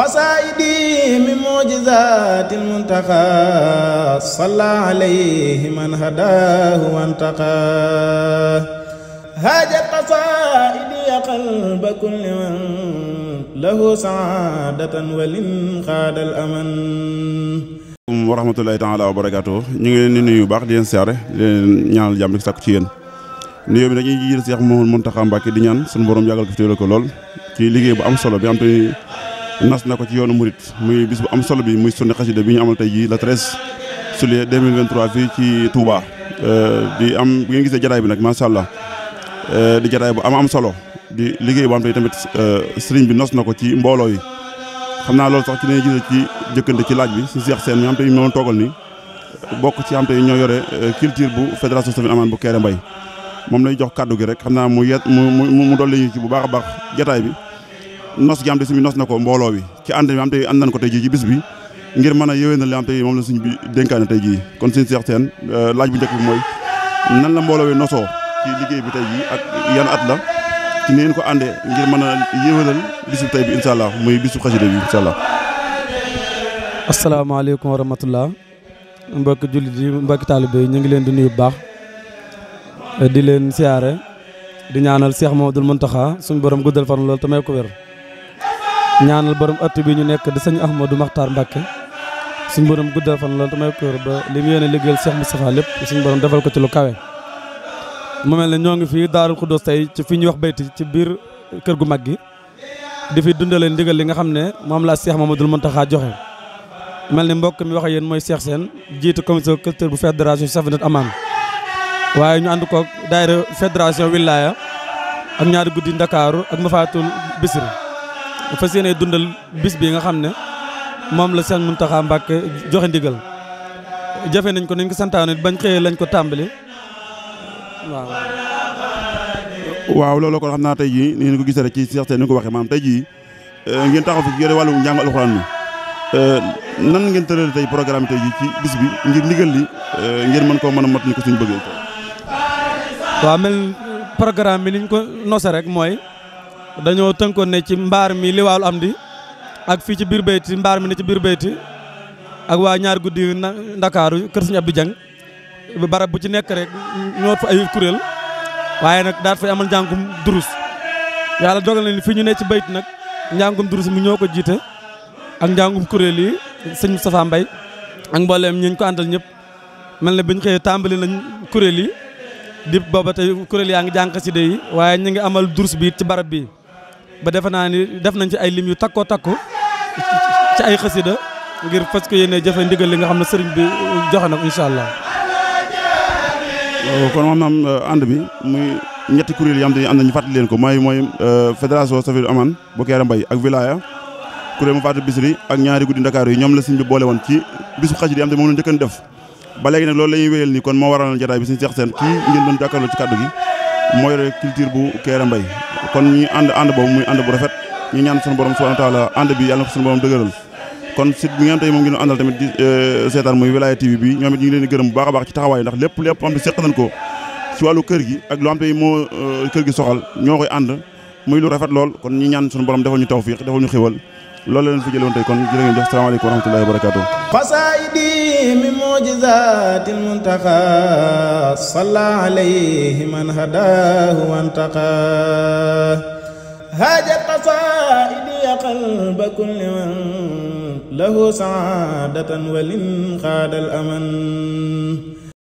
قصائدي من معجزات المنتقى صلى عليه من هداه وانتقى هاجت قصائدي قلب كل من له سعادة ولن خاد الأمن wa rahmatullahi taala wa barakaatu ñu ngi leen di nuyu baax di leen siyaare di leen ñaanal jàmm di sàkku ci yéen nuyoo bi dañuy jiital Cheikh Mouhamadou Mountakha Mbacké di ñaan suñu borom yàggal ko fi téewal ko lool ci liggéey bu am solo bi am te nas na ko ci yoonu murit muy bis bu am solo bi muy sunni xasida bi ñu amal tey jii le 13 juillet 2023 fii ci Touba di am bu ngeen gisee jataay bi nag macha allah di jataay bu am solo di liggéey bu am te tamit sëriñ bi nos na ko ci mbooloo yi xam naa loolu sax ci lañuy gis ci jëkkante ci laaj bi si Cheikh Sène mi am te ñu doon toogal ni bokk ci am te ñoo yore culture bu fédération Safina Amaan bu Kéré Mbay moom lay jox kàddu gi rek xam naa mu dolli ñu ci bu baax a baax jataay bi nos gi am te suñu nos na ko mbooloo bi ci ànd bi am te ànd nañ ko tey jii ci bis bi ngir mën a yéwénal li am te moom la suñ bi dénkaane tey jii kon suñu Cheikh Sène laaj bu njëkk bi mooy nan la mbooloo bi nosoo ci liggéey bi tey jii ak yan at la ci ni ngeen ko àndee ngir mën a yéwénal bisu tey bi incha allah muy bisu xasida bi incha allah. asalaamaaleykum wa rahmatullah mbokki jullit yi mbokki taalibe yi ñu ngi leen di nuyu bu baax di leen siyaare di ñaanal Cheikh Mouhamadoul Mountakha suñu borom guddal fan loolu te may ko wér ñaanal borom ëtt bi ñu nekk di sëñ Ahmadou Makhtar Mbacké suñu borom guddal fan loolu te may ko wér ba li mu yéene liggéeyal Cheikh Moustapha lépp suñu borom defal ko ci lu kawe. mu mel ne ñoo ngi fii Daarul Xuddoos tey ci fi ñuy wax bayti ci biir kër gu mag gi di fi dundalee ndigal li nga xam ne moom la Cheikh Mouhamadoul Mountakha joxe mel ni mbokk mi wax ak yéen mooy Cheikh Sène jiitu commission culture bu fédération Safina Amaan waaye ñu ànd koog daayira fédération Wilaya ak ñaari guddi Ndakaaru ak Mafatul Bisri fas yéene dundal bis bi nga xam ne moom la Cheikh Mountakha Mbacké joxe ndigal jafe nañ ko nañ ko santaane bañ xëyee lañ ko tàmbali waaw loolu kon xam naa tey jii ni ngeen ko gisee rek ci Cheikh Sène ni nga ko waxee maanaam tey jii ngeen taxaw fi yore wàllu njàng alxuraan mi nan ngeen tëral tey programme tey jii ci bis bi ngir ndigal li ngeen mën koo mën a mot ni ko suñu bëggee. waaw mel programme bi niñ ko nose rek mooy dañoo tënkoon ne ci mbaar mi li waalu am di ak fii ci biir bayti mbaar mi ne ci biir bayti ak waa ñaar guddi Ndakaaru kër Sëñ Abdou Dieng barab bu ci nekk rek ñoo fa ay kuréel waaye nag daat fay amal njàngum durus yàlla dogal na ni fii ñu ne ci bayt nag njàngum durus mi ñoo ko jiite ak njàngum kuréel yi sëñ Moustapha Mbaye ak mbooleem ñi ñu ko àndal ñëpp mel ne bi ñu xëyee tàmbali nañ kuréel yi di booba tey kuréel yaa ngi jàng xasida yi waaye ñu ngi amal durus bi ci barab bi ba defe naa ni def nañ ci ay lim yu takko ci ay xasida ngir fas ko yéene jëfe ndigal li nga xam ne sëriñ bi joxe na ko incha allah. kon maanaam ànd bi muy ñetti kuréel yi am te ànd nañu fàttali leen ko mooy fédération Safina Amaan bu Kéré Mbay ak Wilaya kuréel mu Mafatul Bisri ak ñaari guddi Ndakaaru yi ñoom la sëñ bi boole woon ci bisu xasida yi am te moom la njëkkan def ba léegi nag loolu la ñuy wéyal nii kon moo waral jataay bi suñu Cheikh Sène kii ngeen doon jàkkaarloo ci kàddu gi mooy rek culture bu Kéré Mbay kon ñi ànd boobu muy ànd bu rafet ñu ñaan suñu borom subhanahu wa taala ànd bi yàlla na ko suñu borom dëgëral kon site bi ngeen tey moom ngeen àndal tamit di seetaan muy Wilaya TV bi ñoom it ñu ngi leen di gërëm bu baax a baax ci taxawaay ndax lépp am te seq nañ ko ci wàllu kër gi ak lu am tey moo kër gi soxal ñoo koy ànd muy lu rafet lool kon ñi ñaan suñu borom defal ñu tawfiq defal ñu xéwal loolu la leen fi jëloon tey kon jërë ngeen jëf salaamaaleykum wa rahmatullahi wa barakatuh qasaidi min mujizatil muntaqa salla alayhi man hadahu wantaqa hajat qasaidi qalba kulli man lahu saadatan walin xaadal aman